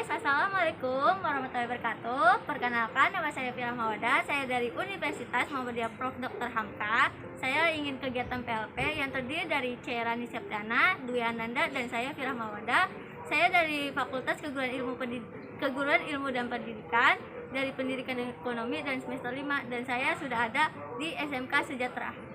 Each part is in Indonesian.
guys, assalamualaikum warahmatullahi wabarakatuh. Perkenalkan, nama saya Fira Mawada. Saya dari Universitas Muhammadiyah Prof. Dr. Hamka. Saya ingin kegiatan PLP yang terdiri dari Cairani Septiana, Dwi Ananda, dan saya Fira Mawada. Saya dari Fakultas Keguruan Ilmu dan Pendidikan, dari Pendidikan dan Ekonomi, dan semester 5, dan saya sudah ada di SMK Sejahtera.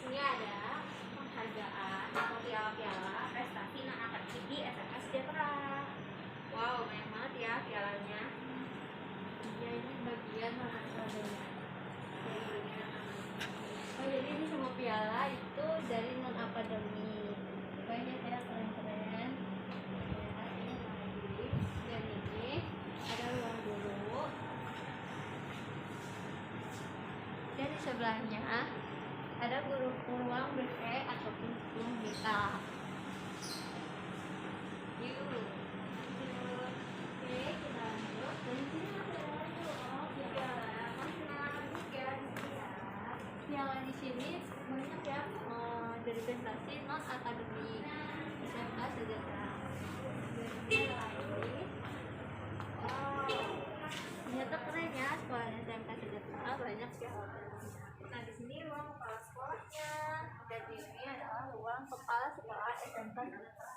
Ini ada penghargaan atau piala-piala prestasi non-akademik di SMK Sejahtera. Wow, banyak banget ya pialanya. Ya, ini bagian mana seadanya. Oh, jadi ini semua piala itu dari non-akademik. Banyak ya, keren-keren. Ya, ini lagi. Dan ini ada ruang guru. Dan di sebelahnya ada ruang BK ataupun ruang BK. Oke, kita lanjut. Dan sini ada piala. Piala di sini banyak ya, dari prestasi non akademik SMK Sejahtera. Ternyata keren ya sekolah SMK Sejahtera, banyak ya. Nah, di sini ruang kepala sekolahnya, dan ini adalah ruang kepala sekolah SMK Sejahtera.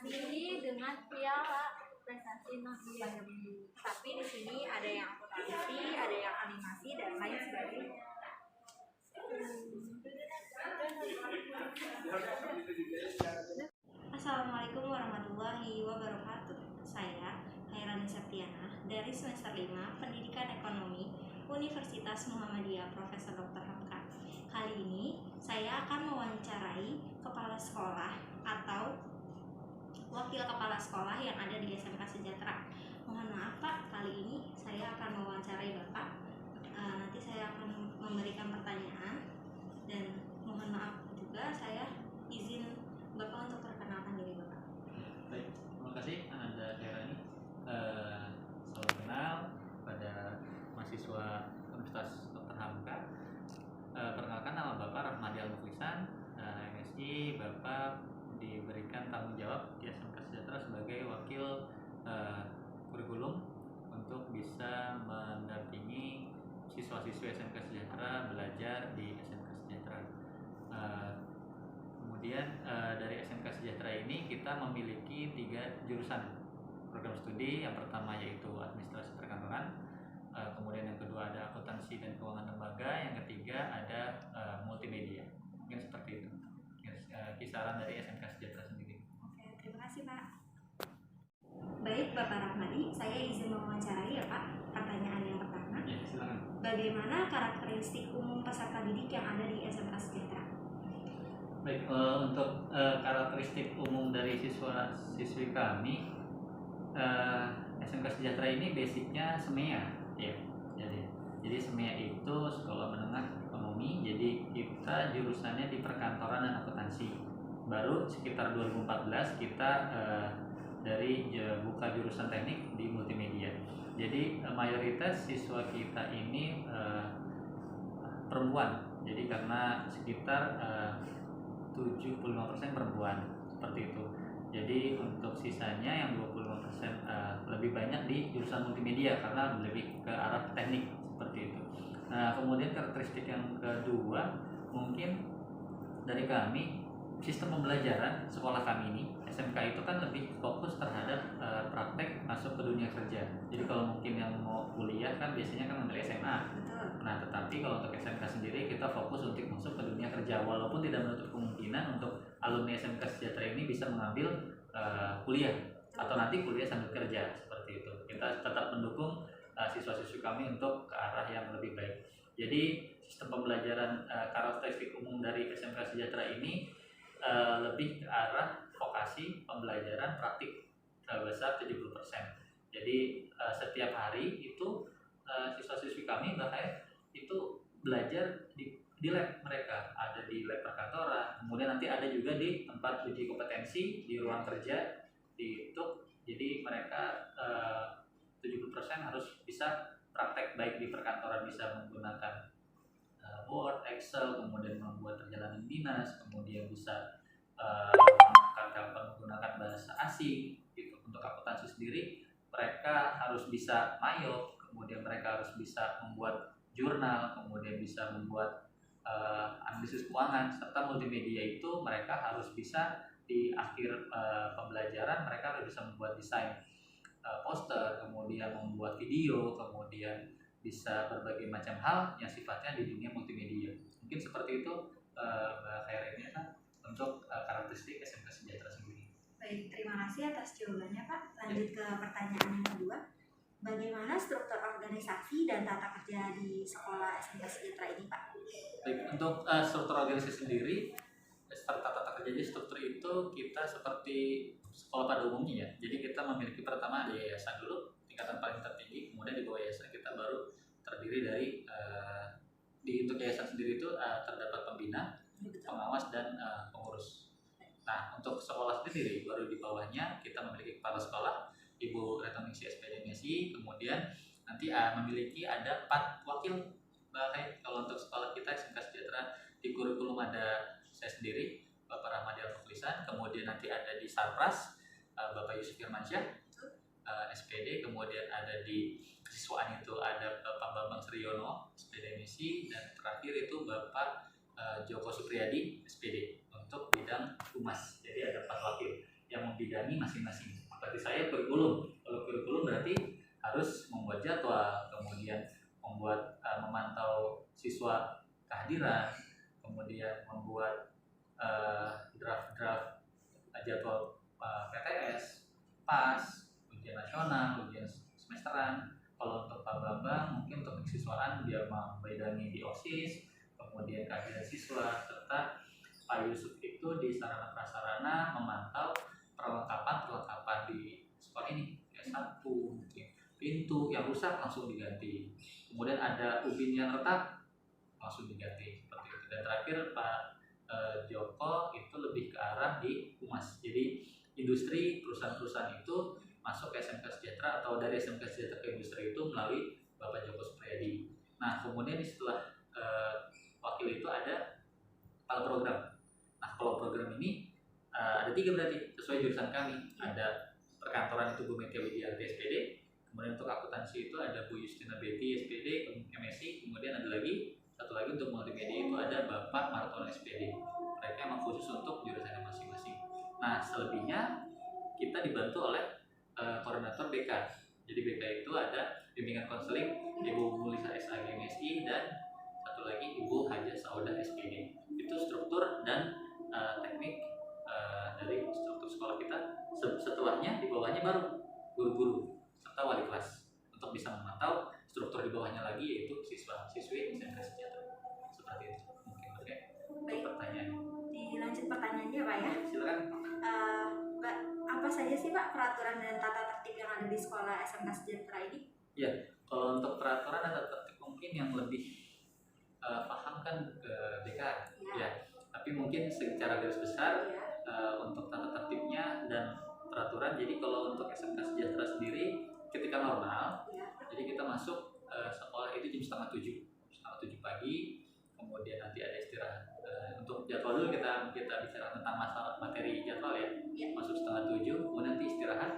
Ini dengan piala prestasi non akademik. Tapi di sini ada yang akuntansi, ada yang animasi, dan lain sebagainya. Assalamualaikum warahmatullahi wabarakatuh. Saya Cairani Septiana dari semester 5 Pendidikan Ekonomi Universitas Muhammadiyah Prof. Dr. Hamka. Kali ini saya akan mewawancarai kepala sekolah atau wakil kepala sekolah yang ada di SMK Sejahtera. Mohon maaf Pak, kali ini saya akan mewawancarai Bapak. Nanti saya akan memberikan pertanyaan, dan mohon maaf juga saya izin Bapak untuk perkenalkan diri Bapak. Baik, terima kasih Anda Herani. Salam kenal pada mahasiswa Universitas Dr. Hamka. Perkenalkan, nama Bapak Rahmadi Al-Muflisan, MSI. Bapak diberikan tanggung jawab di SMK Sejahtera sebagai wakil kurikulum untuk bisa mendampingi siswa-siswi SMK Sejahtera belajar di SMK Sejahtera. Kemudian dari SMK Sejahtera ini kita memiliki 3 jurusan program studi. Yang pertama yaitu administrasi perkantoran, kemudian yang kedua ada akuntansi dan keuangan lembaga, yang ketiga ada multimedia. Mungkin seperti itu kisaran dari SMK Sejahtera sendiri. Oke, terima kasih Pak. Baik Bapak Rahmadi, saya izin mewawancarai ya Pak. Pertanyaan yang pertama, Ya, silakan. bagaimana karakteristik umum peserta didik yang ada di SMK Sejahtera? Baik, untuk karakteristik umum dari siswa-siswi kami, SMK Sejahtera ini basicnya SEMEA, ya. Jadi SEMEA itu sekolah menengah ekonomi. Jadi kita jurusannya di perkantoran dan akuntansi. Baru sekitar 2014 kita dari buka jurusan teknik di multimedia. Jadi mayoritas siswa kita ini perempuan. Jadi karena sekitar 75% perempuan, seperti itu. Jadi untuk sisanya yang 25% lebih banyak di jurusan multimedia karena lebih ke arah teknik, seperti itu. Nah, kemudian karakteristik yang kedua mungkin dari kami, sistem pembelajaran sekolah kami ini SMK itu kan lebih fokus terhadap praktek masuk ke dunia kerja. Jadi kalau mungkin yang mau kuliah kan biasanya kan dari SMA. Nah, tetapi kalau untuk SMK sendiri kita fokus untuk masuk ke dunia kerja, walaupun tidak menutup kemungkinan untuk alumni SMK Sejahtera ini bisa mengambil kuliah atau nanti kuliah sambil kerja, seperti itu. Kita tetap mendukung siswa-siswi kami untuk ke arah yang lebih baik. Jadi sistem pembelajaran karakteristik umum dari SMK Sejahtera ini lebih ke arah vokasi pembelajaran praktik sebesar 70%. Jadi setiap hari itu siswa-siswi kami bahkan itu belajar di lab mereka, ada di lab perkantoran, kemudian nanti ada juga di tempat uji kompetensi di ruang kerja di YouTube. Jadi mereka 70% harus bisa praktek, baik di perkantoran bisa menggunakan Word, Excel, kemudian membuat perjalanan dinas, kemudian bisa menggunakan bahasa asing gitu. Untuk akuntansi sendiri mereka harus bisa mayo, kemudian mereka harus bisa membuat jurnal, kemudian bisa membuat analisis keuangan, serta multimedia itu mereka harus bisa di akhir pembelajaran mereka harus bisa membuat desain poster, kemudian membuat video, kemudian bisa berbagai macam hal yang sifatnya di dunia multimedia. Mungkin seperti itu Mbak Khairina kan untuk karakteristik SMK Sejahtera sendiri. Baik, terima kasih atas jawabannya Pak. Lanjut ke pertanyaan yang kedua. Bagaimana struktur organisasi dan tata kerja di sekolah SMK Sejahtera ini Pak? Baik, untuk struktur organisasi sendiri serta tata kerjanya, struktur itu kita seperti sekolah pada umumnya ya. Jadi kita memiliki pertama ada yayasan dulu, tingkatan paling tertinggi, kemudian di bawah yayasan kita baru terdiri dari untuk yayasan sendiri itu terdapat pembina, pengawas, dan pengurus. Nah, untuk sekolah sendiri baru di bawahnya kita memiliki kepala sekolah Ibu Retnoningsi SPD MSI, kemudian nanti memiliki ada 4 wakil. Bahkan kalau untuk sekolah kita SMK Sejahtera di kurikulum ada saya sendiri, Bapak Rahmadi Al-Muflisan, kemudian nanti ada di Sarpras Bapak Yusuf Firmansyah, SPD, kemudian ada di kesiswaan itu ada Bapak Bambang Sriono, SPD MSI, dan terakhir itu Bapak Joko Supriyadi, SPD untuk bidang humas. Jadi ada 4 wakil yang membidangi masing-masing. Seperti saya kurikulum, kalau kurikulum berarti harus membuat jadwal, kemudian membuat memantau siswa kehadiran, kemudian membuat draft-draft jadwal PTS, PAS, ujian nasional, ujian semesteran. Kalau untuk Pak Bambang mungkin untuk kesiswaan dia membidangi di OSIS, kemudian kajian siswa, serta Pak Yusuf itu di sarana prasarana memantau perlengkapan di sekolah ini, kayak sapu, pintu yang rusak langsung diganti, kemudian ada ubin yang retak langsung diganti seperti itu. Dan terakhir Pak Joko itu lebih ke arah di humas. Jadi industri perusahaan-perusahaan itu masuk ke SMK Sejahtera atau dari SMK Sejahtera ke industri itu melalui Bapak Joko Supriyadi. Nah kemudian setelah wakil itu ada kepala program. Nah kalau program ini ada 3 berarti sesuai jurusan kami. Ada perkantoran itu Bu Metia Widianti SPD, kemudian untuk akuntansi itu ada Bu Justina Betty SPD MSc, kemudian ada lagi satu lagi untuk multimedia itu ada Bapak Martono SPD. Mereka emang khusus untuk jurusannya masing-masing. Nah selebihnya kita dibantu oleh koordinator BK. Jadi BK itu ada bimbingan konseling Ibu Mulisa SAG MSI dan satu lagi Ibu Haja Saudah SPD. Itu struktur dan teknik dari struktur sekolah kita. Setelahnya di bawahnya baru guru-guru serta wali kelas untuk bisa memantau struktur di bawahnya lagi yaitu siswa-siswi SMK Sejahtera. Seperti itu mungkin Mbak. Baik. Pertanyaan. Dilanjut pertanyaannya Pak ya. Silakan. Mbak, apa saja sih Pak peraturan dan tata tertib yang ada di sekolah SMK Sejahtera ini? Ya, kalau untuk peraturan dan tata tertib mungkin yang lebih paham kan ke BK ya. Tapi mungkin secara garis besar untuk tata tertibnya dan peraturan. Jadi kalau untuk SMK Sejahtera sendiri ketika normal, jadi kita masuk sekolah itu jam setengah 7 pagi, kemudian nanti ada istirahat. Untuk jadwal dulu kita bicara tentang masalah materi jadwal ya. Masuk setengah 7, kemudian nanti istirahat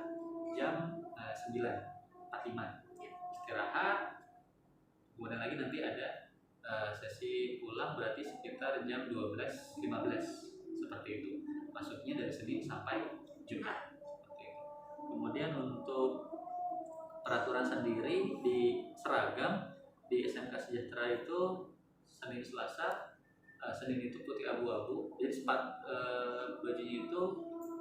jam 9.45. Istirahat, kemudian lagi nanti ada sesi pulang berarti sekitar jam 12.15 seperti itu. Masuknya dari Senin sampai Jumat seperti itu. Kemudian untuk peraturan sendiri di seragam di SMK Sejahtera itu Senin Selasa, Senin itu putih abu-abu, jadi bajunya itu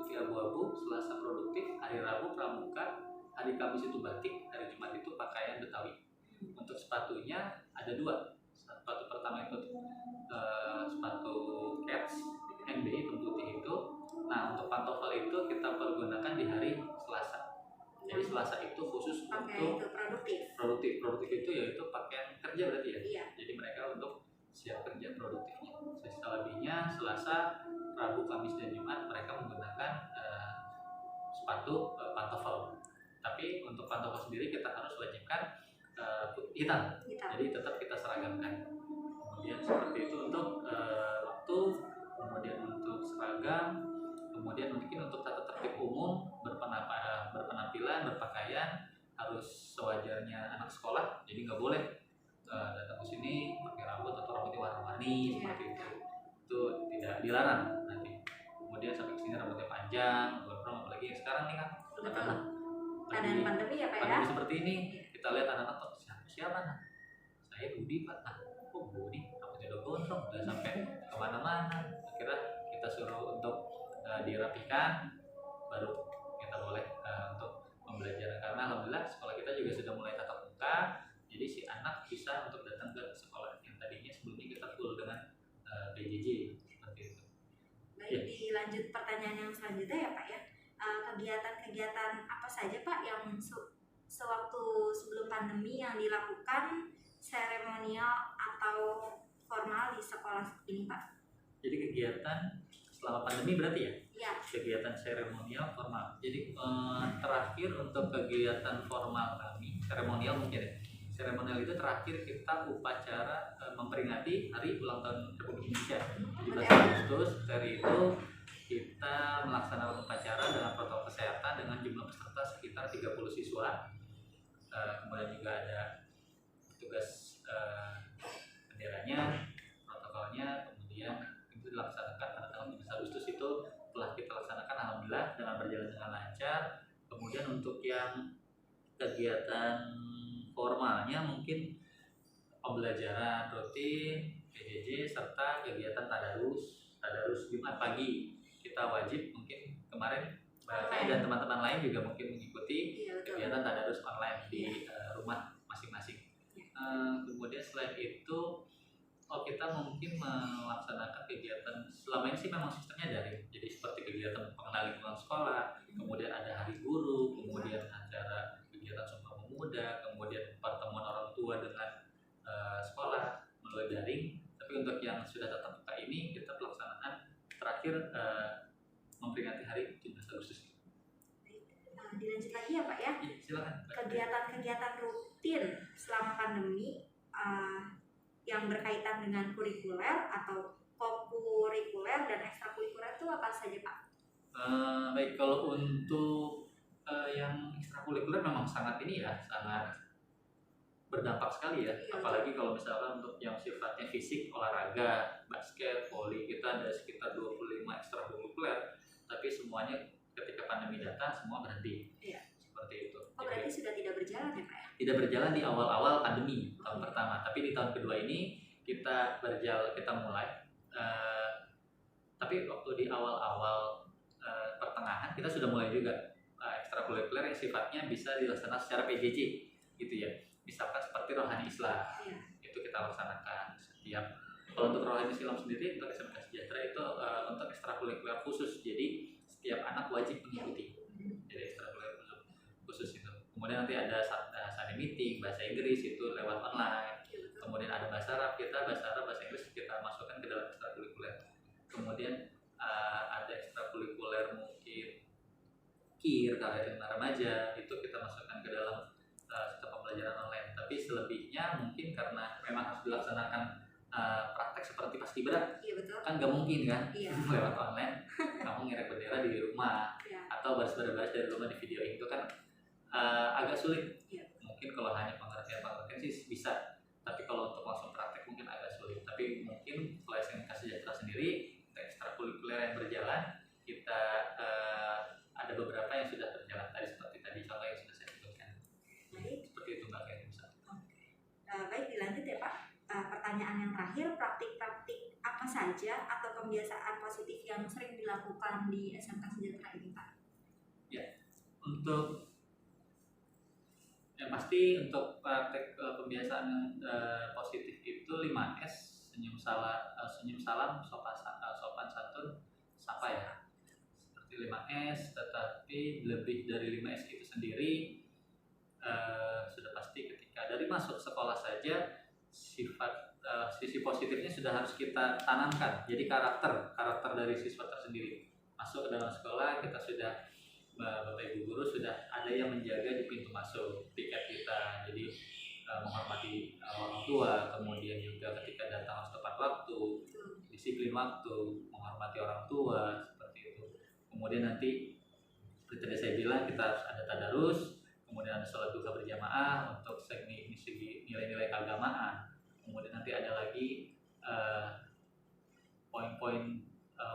putih abu-abu, Selasa produktif, hari Rabu pramuka, hari Kamis itu batik, hari Jumat itu pakaian Betawi. Untuk sepatunya ada 2. Sepatu pertama itu sepatu cats NB hitam putih itu. Nah untuk pantofel itu kita pergunakan di hari Selasa. Jadi Selasa itu khusus untuk produktif itu yaitu pakaian kerja berarti ya. Iya. Jadi mereka untuk siap kerja produktifnya. Selebihnya Selasa, Rabu, Kamis dan Jumat mereka menggunakan sepatu pantofel. Tapi untuk pantofel sendiri kita harus wajibkan hitam. Jadi tetap kita seragamkan. Kemudian seperti itu untuk waktu, kemudian untuk seragam, kemudian mungkin untuk tata tertib umum berpenampilan, berpakaian harus sewajarnya anak sekolah. Jadi nggak boleh datang ke sini pakai rambut atau rambutnya warna-warni seperti itu tidak dilarang nanti. Kemudian sampai kesini rambutnya panjang, gondrong, apalagi yang sekarang nih kan. Keadaan pandemi ya Pak ya. Pandemi seperti ini kita lihat anak-anak tuh siapa nah? Saya Budi Pak. Nah, kok Budi rambutnya udah gondrong, udah sampai kemana-mana. Akhirnya kita suruh untuk dirapikan, baru kita boleh untuk pembelajaran. Karena alhamdulillah sekolah kita juga sudah mulai tatap muka, jadi si anak bisa untuk datang ke sekolah yang tadinya sebelumnya kita full dengan PJJ seperti itu. Baik, dilanjut pertanyaan yang selanjutnya ya Pak ya. Kegiatan-kegiatan apa saja Pak yang sewaktu sebelum pandemi yang dilakukan seremonial atau formal di sekolah ini Pak? Jadi kegiatan selama pandemi berarti ya? Iya. Kegiatan seremonial formal. Jadi terakhir untuk kegiatan formal kami, seremonial mungkin ya. Seremonial itu terakhir kita upacara memperingati Hari Ulang Tahun Republik Indonesia 17 Agustus. Dari itu kita melaksanakan upacara dengan protokol kesehatan dengan jumlah peserta sekitar 30 siswa. Kemudian juga ada tugas benderanya, protokolnya, kemudian itu dilaksanakan pada tanggal 17 Agustus itu telah kita laksanakan alhamdulillah dengan berjalan dengan lancar. Kemudian untuk yang kegiatan formalnya mungkin pembelajaran rutin, PJJ, serta kegiatan tadarus Jumat pagi. Kita wajib mungkin kemarin saya dan teman-teman lain juga mungkin mengikuti kegiatan tadarus online di rumah masing-masing. Kemudian selain itu kita mungkin melaksanakan kegiatan selama ini sih memang sistemnya daring. Jadi seperti kegiatan pengenalan lingkungan sekolah, kemudian ada hari guru, kemudian acara kegiatan Sumpah Pemuda, kemudian pertemuan orang tua dengan nanti hari 17 Agustus. Dilanjut lagi ya Pak ya. Iya, silakan. Kegiatan-kegiatan rutin selama pandemi yang berkaitan dengan kurikuler atau kokurikuler dan ekstrakurikuler itu apa saja Pak? Baik, kalau untuk yang ekstrakurikuler memang sangat ini ya, sangat berdampak sekali ya. Iya. Apalagi kalau misalkan untuk yang sifatnya fisik, olahraga, basket, voli, kita ada sekitar 25 ekstrakurikuler, tapi semuanya ketika pandemi datang semua berhenti. Iya. Seperti itu. Oh berarti sudah tidak berjalan ya Pak ya? Tidak berjalan di awal-awal pandemi tahun pertama, tapi di tahun kedua ini kita mulai. Tapi waktu di awal-awal pertengahan kita sudah mulai juga ekstrakurikuler yang sifatnya bisa dilaksanakan secara PJJ gitu ya. Misalkan seperti rohani Islam, Iya. itu kita laksanakan setiap. Kalau untuk rohani Islam sendiri untuk SMK Sejahtera itu untuk ekstrakurikuler khusus, jadi setiap anak wajib mengikuti. Jadi ekstrakurikuler khusus itu. Kemudian nanti ada Sunday meeting bahasa Inggris itu lewat online. Kemudian ada bahasa Arab, bahasa Inggris kita masukkan ke dalam ekstrakurikuler. Kemudian ada ekstrakurikuler mungkin KIR, karya remaja, itu kita masukkan ke dalam sistem pembelajaran online. Tapi selebihnya mungkin karena memang harus dilaksanakan praktek seperti paskibra, Iya betul. kan nggak mungkin kan Iya. lewat online kamu ngerek bendera di rumah Iya. atau baris dari rumah di video itu kan agak sulit. Iya. Mungkin kalau hanya pengertian sih bisa, tapi kalau untuk langsung praktek mungkin agak sulit. Tapi mungkin kalau SMK Sejahtera sendiri ekstrakurikuler yang berjalan kita ada beberapa yang sudah berjalan tadi seperti tadi contoh yang sudah saya sebutkan. Baik. Seperti itu Mbak Kay. Baik, dilanjut ya Pak. Pertanyaan yang terakhir, praktik-praktik apa saja atau kebiasaan positif yang sering dilakukan di SMK Sejahtera ini Pak? Untuk yang pasti untuk praktek kebiasaan positif itu 5S, senyum salam, sopan santun, sapa ya. Seperti 5S, tetapi lebih dari 5S itu sendiri sudah pasti ketika dari masuk sekolah saja sisi positifnya sudah harus kita tanamkan. Jadi karakter dari siswa tersendiri. Masuk ke dalam sekolah kita sudah Bapak Ibu guru sudah ada yang menjaga di pintu masuk tiket kita, jadi menghormati orang tua, kemudian juga ketika datang harus tepat waktu, disiplin waktu, menghormati orang tua, seperti itu. Kemudian nanti seperti tadi saya bilang kita harus ada tadarus, kemudian ada sholat duha berjamaah untuk segi nilai-nilai keagamaan. Kemudian nanti ada lagi poin-poin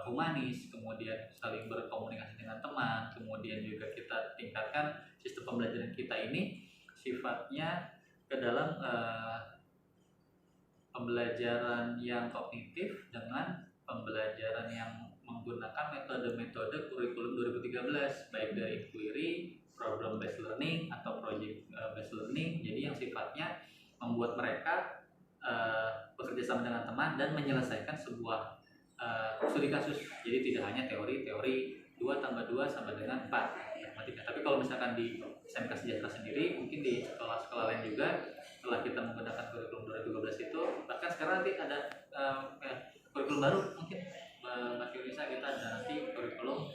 humanis, kemudian saling berkomunikasi dengan teman, kemudian juga kita tingkatkan sistem pembelajaran kita ini sifatnya ke dalam pembelajaran yang kognitif dengan pembelajaran yang menggunakan metode-metode kurikulum 2013, baik dari inquiry, problem based learning atau project based learning. Jadi yang sifatnya membuat mereka bekerja sama dengan teman dan menyelesaikan sebuah studi kasus. Jadi tidak hanya teori 2 tambah 2 sama dengan 4 matematika. Tapi kalau misalkan di SMK Sejahtera sendiri, mungkin di sekolah-sekolah lain juga setelah kita menggunakan kurikulum 2012 itu, bahkan sekarang nanti ada kurikulum baru mungkin Mbak Yunisa, kita ada nanti kurikulum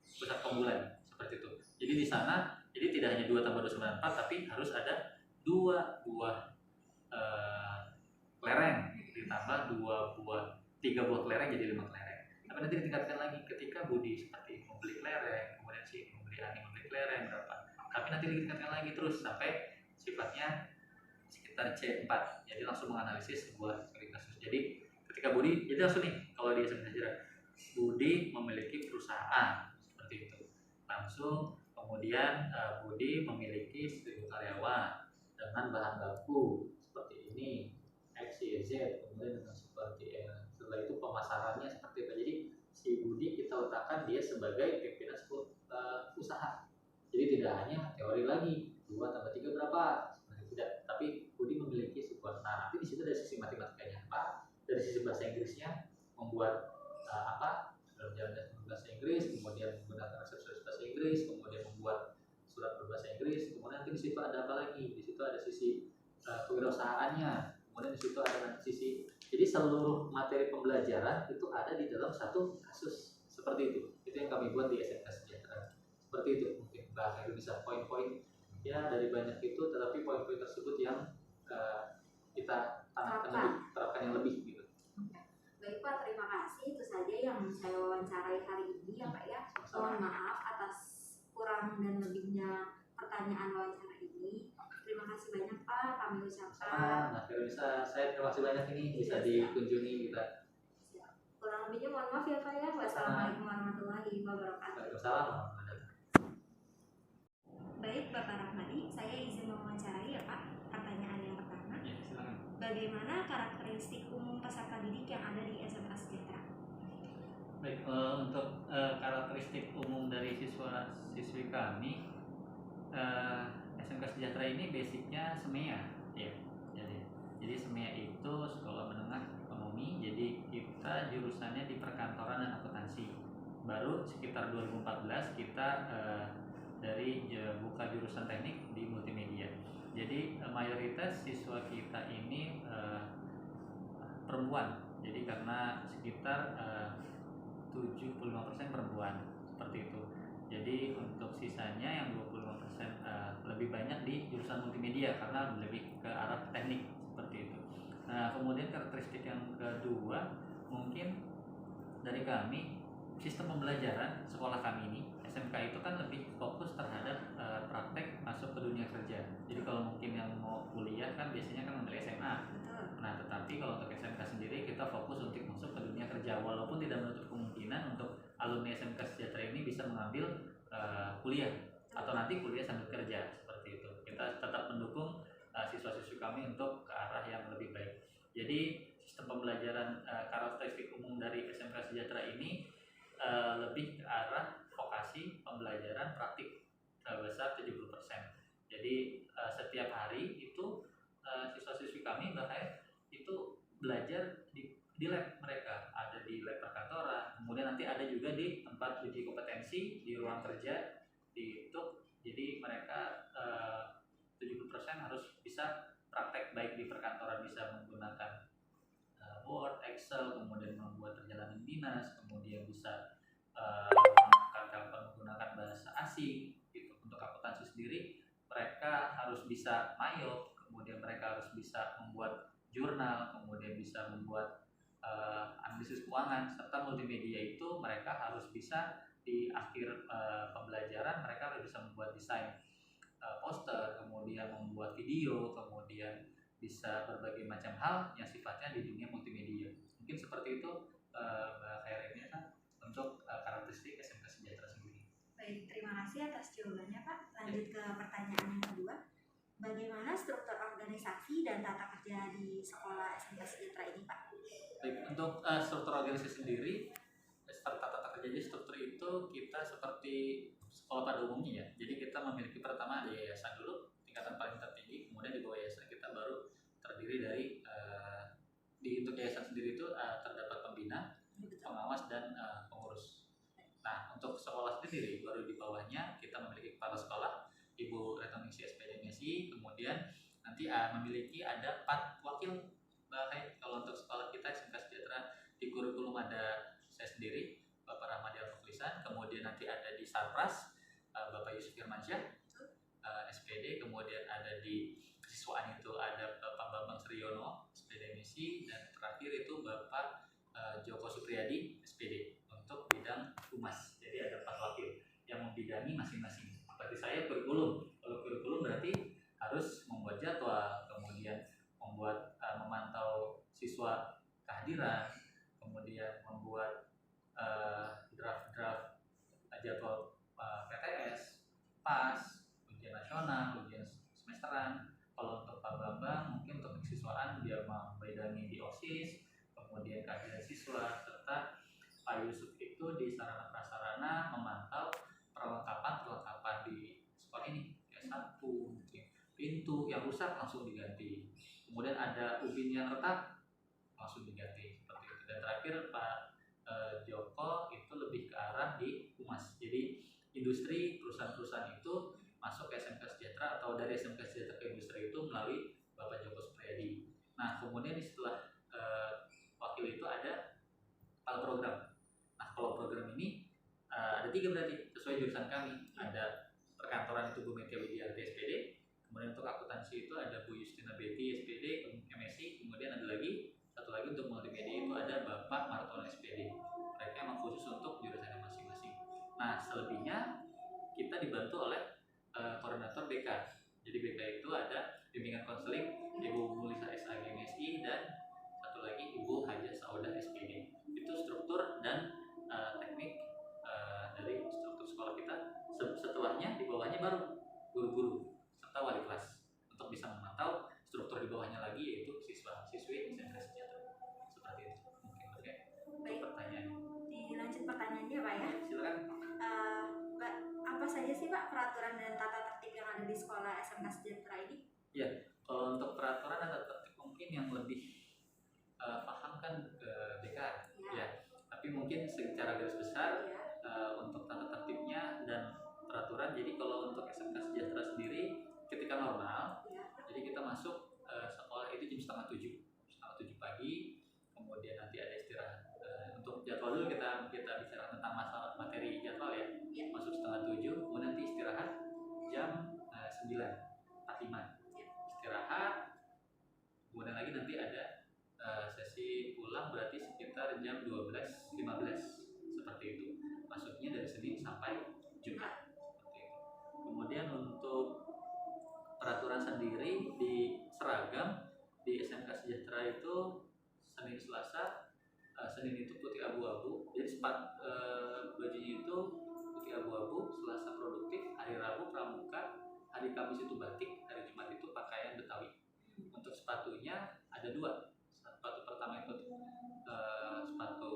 pusat keunggulan seperti itu. Jadi di sana jadi tidak hanya 2 tambah 2 sama dengan 4, tapi harus ada 2 buah kelereng ditambah 3 buah kelereng jadi 5 kelereng. Tapi nanti ditingkatkan lagi ketika Budi seperti membeli kelereng, kemudian si Ani membeli kelereng berapa. Tapi nanti ditingkatkan lagi terus sampai sifatnya sekitar C4. Jadi langsung menganalisis sebuah studi kasus. Jadi ketika Budi, jadi langsung nih kalau di SMK Sejahtera, Budi memiliki perusahaan seperti itu. Langsung kemudian Budi memiliki 1.000 karyawan dengan bahan baku seperti ini, X, Y, Z, kemudian dengan seperti setelah itu pemasarannya seperti apa. Jadi si Budi kita letakkan dia sebagai pimpinan usaha. Jadi tidak hanya teori lagi 2 tambah 3 berapa, sebenarnya tidak. Tapi Budi memiliki sebuah. Nah, nanti di situ dari sisi matematikanya apa, dari sisi bahasa Inggrisnya membuat sudah menjalankan bahasa Inggris, kemudian menggunakan resep bahasa Inggris, kemudian membuat surat berbahasa Inggris, kemudian nanti di situ ada apa lagi? Di situ ada sisi kewirausahaannya. Kemudian di situ ada sisi, jadi seluruh materi pembelajaran itu ada di dalam satu kasus seperti itu. buat di SMK Sejahtera. Seperti itu mungkin Mbak Khairul bisa poin-poin ya dari banyak itu, tetapi poin-poin tersebut yang kita terapkan yang lebih gitu. Baik Pak, terima kasih. Itu saja yang saya wawancarai hari ini ya Pak ya. Mohon maaf atas kurang dan lebihnya pertanyaan wawancara ini. Terima kasih banyak Pak, kami ucapkan. Nah, kalau bisa saya terima kasih banyak ini bisa dikunjungi kita. Kurang lebihnya mohon maaf ya Pak ya. Wassalamualaikum warahmatullahi wabarakatuh. Waalaikumsalam. Baik Bapak Rahmadi, saya izin mewawancarai ya Pak. Pertanyaan yang pertama, Ya, silakan. bagaimana karakteristik umum peserta didik yang ada di SMK Sejahtera? Baik, untuk karakteristik umum dari siswa-siswi kami, SMK Sejahtera ini basicnya SEMEA ya. Jadi SEMEA itu sekolah menengah ekonomi. Jadi kita jurusannya di perkantoran dan akuntansi. Baru sekitar 2014 kita dari buka jurusan teknik di multimedia. Jadi mayoritas siswa kita ini perempuan. Jadi karena sekitar 75% perempuan seperti itu. Jadi untuk sisanya yang 25% lebih banyak di jurusan multimedia karena lebih ke arah teknik seperti itu. Nah, kemudian karakteristik yang kedua mungkin dari kami, sistem pembelajaran sekolah kami ini SMK itu kan lebih fokus terhadap praktek masuk ke dunia kerja. Jadi kalau mungkin yang mau kuliah kan biasanya kan ngambil SMA. Nah, tetapi kalau untuk SMK sendiri kita fokus untuk masuk ke dunia kerja, walaupun tidak menutup kemungkinan untuk alumni SMK Sejahtera ini bisa mengambil kuliah atau nanti kuliah sambil kerja seperti itu. Kita tetap mendukung siswa-siswi kami untuk ke arah yang lebih baik. Jadi sistem pembelajaran karakteristik umum dari SMK Sejahtera ini lebih ke arah vokasi pembelajaran praktik sebesar 70%. Jadi setiap hari itu siswa-siswi kami bahkan itu belajar di lab mereka, ada di lab perkantoran, kemudian nanti ada juga di tempat uji kompetensi di ruang kerja di itu. Jadi mereka 70% harus bisa praktek, baik di perkantoran bisa menggunakan Word, Excel, kemudian membuat perjalanan dinas, kemudian bisa menggunakan bahasa asing gitu. Untuk akuntansi sendiri mereka harus bisa mayo, kemudian mereka harus bisa membuat jurnal, kemudian bisa membuat analisis keuangan, serta multimedia itu mereka harus bisa di akhir pembelajaran mereka harus bisa membuat desain poster, kemudian membuat video, kemudian bisa berbagai macam hal yang sifatnya di dunia multimedia. Mungkin seperti itu Mbak Khairul kan untuk karakteristik SMK Sejahtera sendiri. Baik, terima kasih atas jawabannya Pak. Lanjut ke pertanyaan yang kedua. Bagaimana struktur organisasi dan tata kerja di sekolah SMK Sejahtera ini Pak? Baik, untuk struktur organisasi sendiri, serta tata kerja struktur itu kita seperti sekolah pada umumnya ya. Jadi kita memiliki pertama ada yayasan dulu, tingkatan paling tertinggi, kemudian di bawah yayasan kita baru terdiri dari untuk yayasan sendiri itu terdapat pembina, pengawas dan pengurus. Nah, untuk sekolah sendiri baru di bawahnya kita memiliki kepala sekolah Ibu Retnoningsi SPD Messi, kemudian nanti memiliki ada 4 wakil. Bahkan kalau untuk sekolah kita SMK Sejahtera di kurikulum ada saya sendiri Bapak Rahmadi Al-Mukhlisan, kemudian nanti ada di Sarpras Bapak Yusuf Firmansyah SPD, kemudian ada di kesiswaan itu ada Bapak Bambang Sriono SPD Messi, dan terakhir itu Bapak Joko Supriyadi SPD untuk bidang humas. Jadi ada 4 wakil yang membidangi masing-masing. Seperti saya kurikulum, kalau kurikulum berarti harus membuat jadwal, kemudian membuat memantau siswa kehadiran, kemudian membuat draft-draft jadwal PTS, PAS, ujian nasional, ujian semesteran. Kalau untuk Pak Bambang mungkin untuk kesiswaan dia membidangi di OSIS, kemudian kehadiran siswa, serta Pak Yusuf itu di sarana prasarana memantau perlengkapan di sekolah ini, kayak sapu, pintu yang rusak langsung diganti, kemudian ada ubin yang retak langsung diganti seperti itu. Dan terakhir Pak Joko itu lebih ke arah di humas. Jadi industri perusahaan-perusahaan itu masuk ke SMK Sejahtera atau dari SMK Sejahtera ke industri itu melalui Bapak Joko Supriyadi. Nah, kemudian setelah wakil itu ada kepala program. Nah, kalau program ini ada 3 berarti sesuai jurusan kami. Ada perkantoran itu Bu Metia Widiarti SPD, kemudian untuk akuntansi itu ada Bu Justina Betty SPD MSI, kemudian ada lagi satu lagi untuk multimedia itu ada Bapak Martono SPD. Mereka emang khusus untuk jurusannya masing-masing. Nah selebihnya kita dibantu oleh koordinator BK. Jadi BK itu ada bimbingan konseling Ibu Mulisa SAG MSI dan satu lagi Ibu Haja Saudah SPD. Itu struktur dan teknik dari struktur sekolah kita. Setelahnya di bawahnya baru guru-guru serta wali kelas untuk bisa memantau struktur di bawahnya lagi yaitu siswa-siswi SMK Sejahtera. Seperti itu mungkin untuk pertanyaan. Dilanjut pertanyaannya Pak ya. Silakan. Mbak, apa saja sih Pak peraturan dan tata tertib yang ada di sekolah SMK Sejahtera ini? Ya, kalau untuk peraturan dan tata tertib mungkin yang lebih paham kan ke BK ya. Tapi mungkin secara garis besar untuk tata tertibnya dan peraturan. Jadi kalau untuk SMK Sejahtera sendiri ketika normal, jadi kita masuk sekolah itu jam setengah 7 pagi, kemudian nanti ada istirahat. Untuk jadwal dulu kita bicara tentang masalah materi jadwal ya. Masuk setengah 7, kemudian nanti istirahat jam 9.45. Istirahat, kemudian lagi nanti ada sesi pulang berarti sekitar jam 12.15 seperti itu. Masuknya dari Senin sampai Jumat seperti itu. Kemudian untuk peraturan sendiri di seragam di SMK Sejahtera itu Senin Selasa, Senin itu putih abu-abu, jadi bajunya itu putih abu-abu, Selasa produktif, hari Rabu pramuka, hari Kamis itu batik, hari Jumat itu pakaian Betawi. Untuk sepatunya ada 2. Sepatu pertama itu sepatu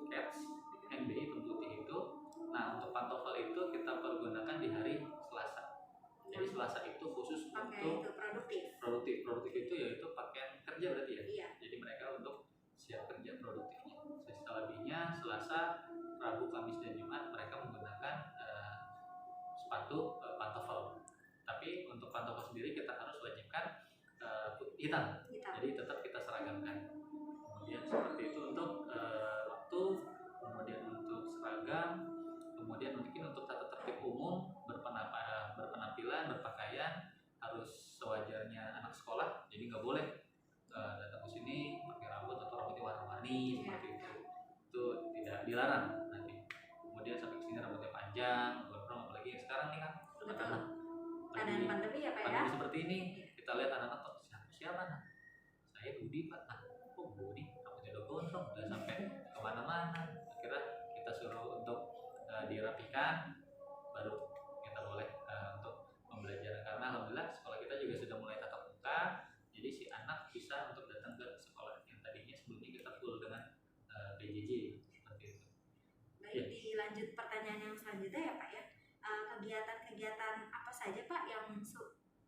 cats NB hitam putih itu. Nah untuk pantofel itu kita pergunakan di hari Selasa. Jadi Selasa itu khusus untuk produktif itu yaitu pakaian kerja berarti ya. Iya. Jadi mereka untuk siap kerja produktifnya. Selebihnya Selasa, Rabu, Kamis dan Jumat mereka menggunakan sepatu pantofel. Tapi untuk pantofel sendiri kita harus wajibkan hitam. Jadi tetap kita seragamkan. Kemudian seperti itu untuk waktu, kemudian untuk seragam, kemudian mungkin untuk tata tertib umum berpenampilan, berpakaian harus sewajarnya anak sekolah. Jadi nggak boleh datang ke sini pakai rambut atau rambutnya warna-warni seperti itu. Itu tidak dilarang nanti. Kemudian sampai ke sini rambutnya panjang, gondrong, apalagi sekarang nih kan keadaan pandemi ya Pak ya. Pandemi seperti ini kita lihat anak-anak siapa nah? Saya Budi Pak. Kok Budi? Rambutnya udah gondrong, udah sampai kemana-mana. Akhirnya kita suruh untuk dirapikan, baru kita boleh untuk pembelajaran. Karena alhamdulillah sekolah kita juga sudah mulai tatap muka, jadi si anak bisa untuk datang ke sekolah yang tadinya sebelumnya kita full dengan PJJ seperti itu. Baik, dilanjut pertanyaan yang selanjutnya ya Pak ya. Kegiatan-kegiatan apa saja Pak yang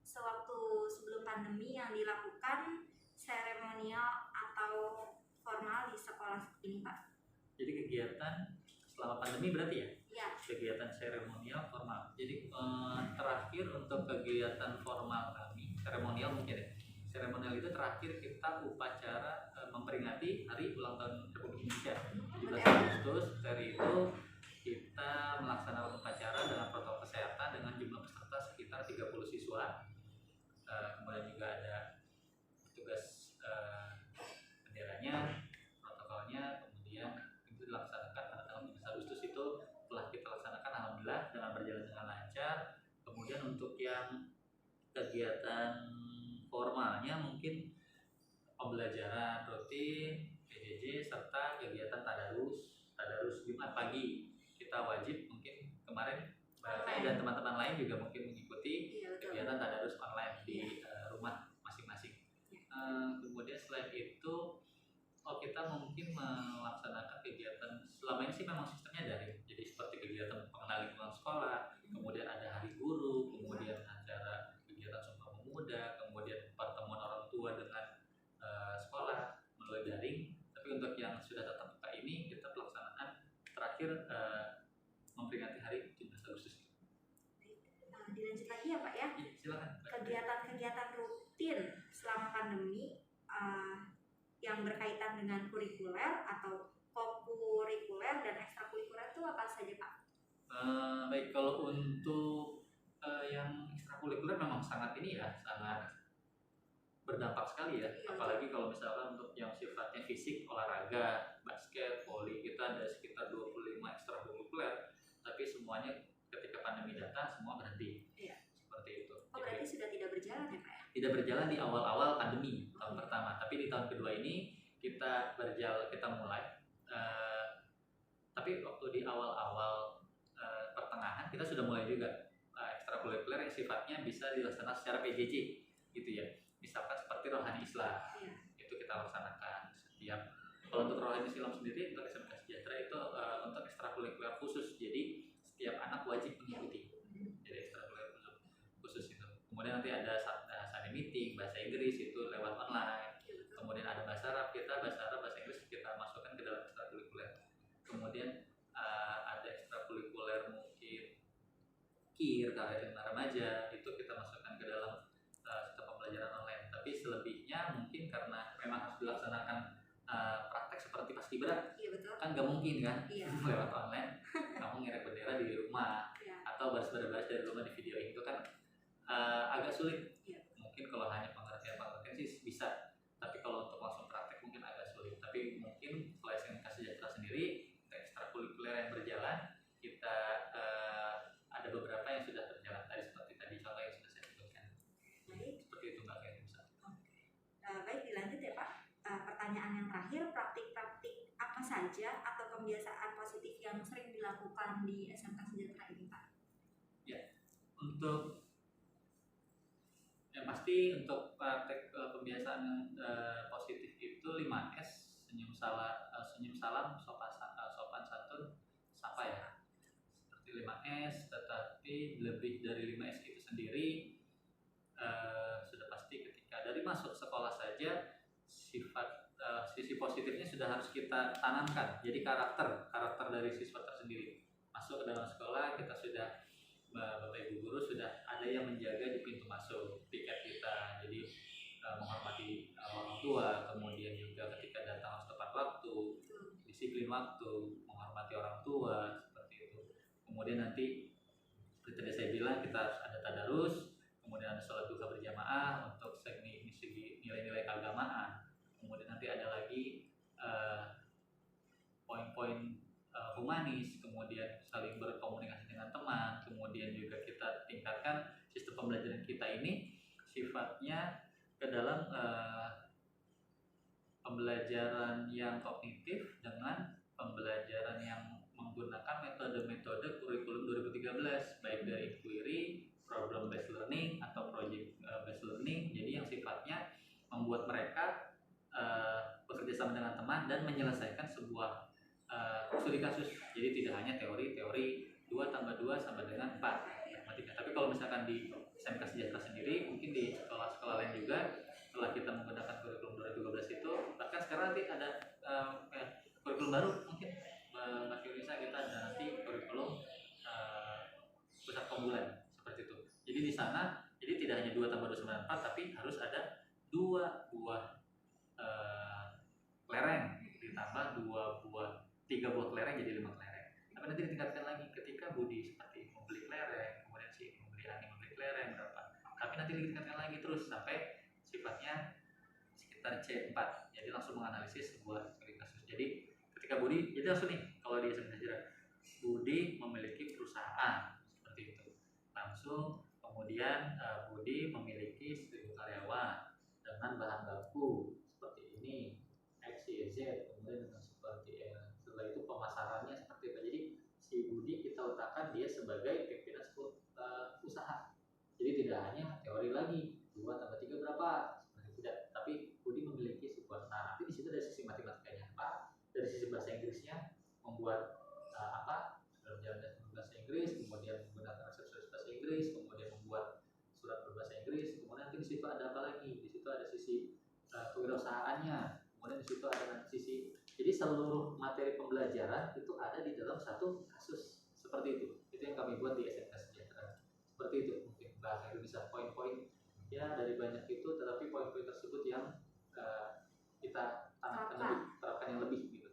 sewaktu sebelum pandemi yang dilakukan seremonial atau formal di sekolah ini Pak? Jadi kegiatan selama pandemi berarti ya? Iya. Kegiatan seremonial formal. Jadi terakhir untuk kegiatan formal kami, seremonial mungkin ya. Seremonial itu terakhir kita upacara memperingati Hari Ulang Tahun Republik Indonesia 17 Agustus. Dari itu kita melaksanakan upacara dengan protokol kesehatan dengan jumlah peserta sekitar 30 siswa. Kemudian juga ada petugas benderanya, protokolnya, kemudian itu dilaksanakan pada tanggal 17 Agustus itu telah kita laksanakan alhamdulillah dengan berjalan dengan lancar. Kemudian untuk yang kegiatan formalnya mungkin pembelajaran rutin, PJJ, serta kegiatan tadarus Jumat pagi. Kita wajib mungkin kemarin saya dan teman-teman lain juga mungkin mengikuti kegiatan tadarus online di rumah masing-masing. Kemudian selain itu kita mungkin melaksanakan kegiatan selama ini sih memang sistemnya daring. Jadi seperti kegiatan pengenalan lingkungan sekolah, kemudian ada hari guru, kemudian acara kegiatan Sumpah Pemuda, kemudian pertemuan orang tua dengan sekolah melalui daring. Tapi untuk yang sudah tatap muka ini kita pelaksanaan terakhir memperingati hari 17 Agustus. Dilanjut lagi ya Pak ya. Silakan. Kegiatan-kegiatan rutin selama pandemi yang berkaitan dengan kurikuler atau kokurikuler dan ekstrakurikuler itu apa saja Pak? Baik, kalau untuk yang ekstrakurikuler memang sangat ini ya, sangat berdampak sekali ya. Iya. Apalagi kalau misalkan untuk yang sifatnya fisik, olahraga, basket, voli, kita ada sekitar 25 ekstrakurikuler, tapi semuanya ketika pandemi datang semua berhenti. Iya. Seperti itu. Oh, berarti sudah tidak berjalan ya Pak ya? Tidak berjalan di awal-awal pandemi tahun pertama, tapi di tahun kedua ini kita mulai. Tapi waktu di awal-awal pertengahan kita sudah mulai juga ekstrakurikuler yang sifatnya bisa dilaksanakan secara PJJ gitu ya. Misalkan seperti rohani Islam, Iya. itu kita laksanakan setiap. Kalau untuk rohani Islam sendiri untuk SMK Sejahtera itu untuk ekstrakurikuler khusus, jadi setiap anak wajib mengikuti. Jadi ekstrakurikuler khusus itu. Kemudian nanti ada study meeting, bahasa Inggris itu lewat online. Kemudian ada bahasa Arab, bahasa Inggris kita masukkan ke dalam ekstrakurikuler. Kemudian ada ekstrakurikuler mungkin KIR, karir remaja, itu kita masukkan ke dalam sistem pembelajaran online. Tapi selebihnya mungkin karena memang harus dilaksanakan praktek seperti paskibra, Iya betul. kan nggak mungkin kan Iya. lewat online kamu ngirim bendera di rumah Iya. atau baris-baris dari rumah di video itu kan agak sulit. Iya. Mungkin kalau hanya pengertian sih bisa, tapi kalau untuk langsung praktek mungkin agak sulit. Tapi mungkin kalau SMK Sejahtera sendiri ekstrakurikuler yang berjalan kita ada beberapa yang sudah berjalan tadi seperti tadi contoh yang sudah saya sebutkan. Baik. Seperti itu Mbak Kayak bisa. Baik, dilanjut ya Pak. Pertanyaan yang terakhir, praktik-praktik apa saja atau kebiasaan positif yang sering dilakukan di SMK Sejahtera ini Pak? Untuk yang pasti untuk praktek kebiasaan yang positif itu 5S, senyum salam, sopan santun, sapa ya. Seperti 5S, tetapi lebih dari 5S itu sendiri sudah pasti ketika dari masuk sekolah saja sisi positifnya sudah harus kita tanamkan. Jadi karakter dari siswa tersendiri. Masuk ke dalam sekolah kita sudah Bapak Ibu guru sudah ada yang menjaga di pintu masuk tiket kita. Jadi menghormati orang tua, kemudian juga ketika datang harus tepat waktu, disiplin waktu, menghormati orang tua, seperti itu. Kemudian nanti seperti tadi saya bilang kita harus ada tadarus, kemudian ada sholat duha berjamaah untuk segi nilai-nilai keagamaan. Kemudian nanti ada lagi poin-poin humanis, kemudian saling berkomunikasi dengan teman, kemudian juga kita tingkatkan sistem pembelajaran kita ini sifatnya ke dalam pembelajaran yang kognitif dengan pembelajaran yang menggunakan metode-metode kurikulum 2013, baik dari inquiry, problem based learning atau project based learning. Jadi yang sifatnya membuat mereka bekerja sama dengan teman dan menyelesaikan sebuah studi kasus. Jadi tidak hanya teori 2 tambah 2 sama dengan 4 matematika. Tapi kalau misalkan di SMK Sejahtera sendiri, mungkin di sekolah-sekolah lain juga setelah kita menggunakan kurikulum 2012 itu, bahkan sekarang nanti ada kurikulum baru mungkin Mbak Firisa, kita ada nanti kurikulum pusat keunggulan seperti itu. Jadi di sana jadi tidak hanya 2 tambah 2 sama 4, tapi harus ada 2 buah kelereng ditambah 3 buah kelereng jadi 5 kelereng. Tapi nanti ditingkatkan lagi ketika Budi seperti membeli kelereng, kemudian si membeli Ani membeli kelereng berapa. Tapi nanti ditingkatkan lagi terus sampai sifatnya sekitar C4. Jadi langsung menganalisis sebuah studi kasus. Jadi ketika Budi, jadi langsung nih kalau di SMK Sejahtera, Budi memiliki perusahaan seperti itu. Langsung kemudian Budi memiliki 1000 karyawan dengan bahan baku seperti ini, X, Y, Z, kemudian dengan seperti setelah itu pemasarannya seperti apa. Jadi si Budi kita letakkan dia sebagai pimpinan usaha. Jadi tidak hanya teori lagi 2 tambah 3 berapa, seperti tidak. Tapi Budi memiliki sebuah, nah nanti di situ dari sisi matematikanya apa, dari sisi bahasa Inggrisnya membuat apa, sudah berjalan dengan bahasa Inggris, kemudian menggunakan aksesoris bahasa Inggris, kemudian membuat surat berbahasa Inggris, kemudian nanti di situ ada apa lagi? Di situ ada sisi kewirausahaannya, kemudian di situ ada sisi, jadi seluruh materi pembelajaran itu ada di dalam satu kasus seperti itu. Itu yang kami buat di SMK Sejahtera. Seperti itu mungkin bahasa Indonesia, poin-poin ya dari banyak itu, tetapi poin-poin tersebut yang kita terapkan yang lebih gitu.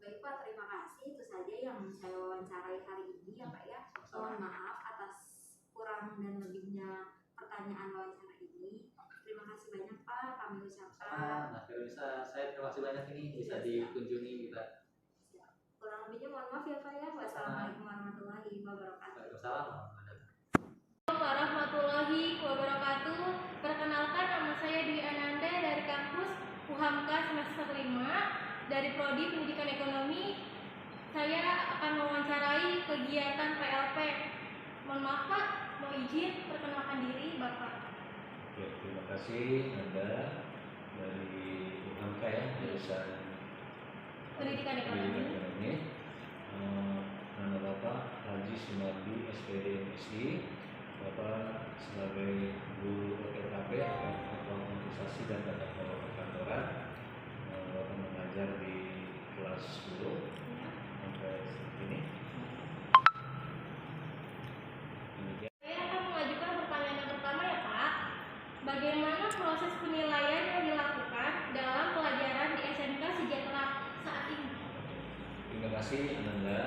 Baik Pak, terima kasih. Itu saja yang saya wawancarai hari ini ya Pak mohon maaf atas kurang dan lebihnya pertanyaan wawancara ini. Terima kasih banyak Pak, kami ucapkan. Nah, bisa saya terima kasih banyak ini bisa dikunjungi kita. Kurang lebihnya mohon maaf ya Pak ya. Wassalamualaikum warahmatullahi wabarakatuh. Waalaikumsalam. Warahmatullahi wabarakatuh. Perkenalkan, nama saya Dwi Ananda dari kampus UHAMKA semester 5 dari Prodi Pendidikan Ekonomi. Saya akan mewawancarai kegiatan PLP. Mohon maaf Pak, mau izin perkenalkan diri Bapak. Ya, terima kasih Anda dari UHAMKA ya, jurusan Pendidikan Ekonomi. Nama Bapak Haji Sumardi SPD MSI. Bapak sebagai guru OTKP atau Otomatisasi dan Tata Kelola Perkantoran. Bapak mengajar di kelas 10 sampai ini. Saya akan mengajukan pertanyaan yang pertama ya Pak. Bagaimana proses penilaian yang dilakukan dalam pelajaran di SMK Sejahtera saat ini? Terima kasih Ananda.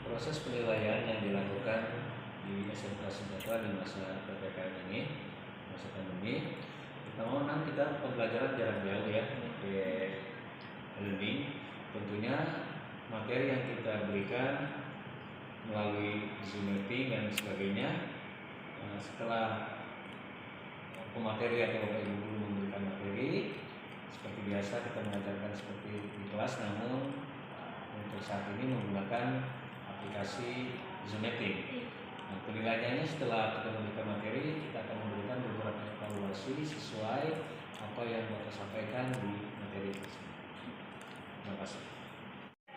Proses penilaian yang dilakukan di SMK Sejahtera di masa PPKM ini, masa pandemi, pertama kita pembelajaran jarak jauh ya, learning. Tentunya materi yang kita berikan melalui Zoom meeting dan sebagainya. Setelah pemateri atau Bapak Ibu guru memberikan materi, seperti biasa kita mengajarkan seperti di kelas, namun untuk saat ini menggunakan aplikasi Zoom meeting. Nah, penilaiannya setelah kita memberikan materi, kita akan memberikan beberapa evaluasi sesuai apa yang Bapak sampaikan di materi tersebut. Terima kasih.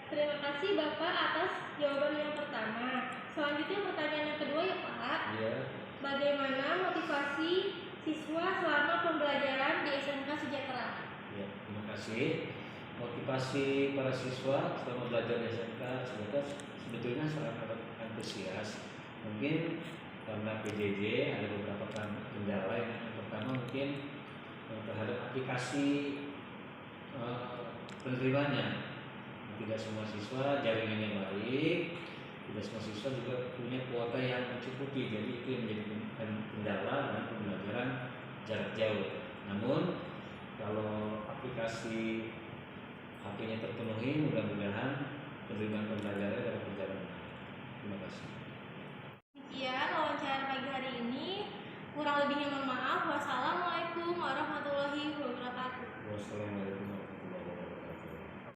Terima kasih Bapak atas jawaban yang pertama. Selanjutnya pertanyaan yang kedua ya Pak. Ya, Bagaimana motivasi siswa selama pembelajaran di SMK Sejahtera? ya, terima kasih. Motivasi para siswa selama belajar di SMK Sejahtera sebetulnya sangat antusias. Mungkin karena PJJ ada beberapa kendala. Yang pertama mungkin terhadap aplikasi penerimanya. Tidak semua siswa jaringannya baik, tidak semua siswa juga punya kuota yang mencukupi. Jadi itu yang menjadi kendala dalam pembelajaran jarak jauh. Namun kalau aplikasi HP-nya terpenuhi, mudah-mudahan penerimaan pembelajaran dapat berjalan. Terima kasih. Demikian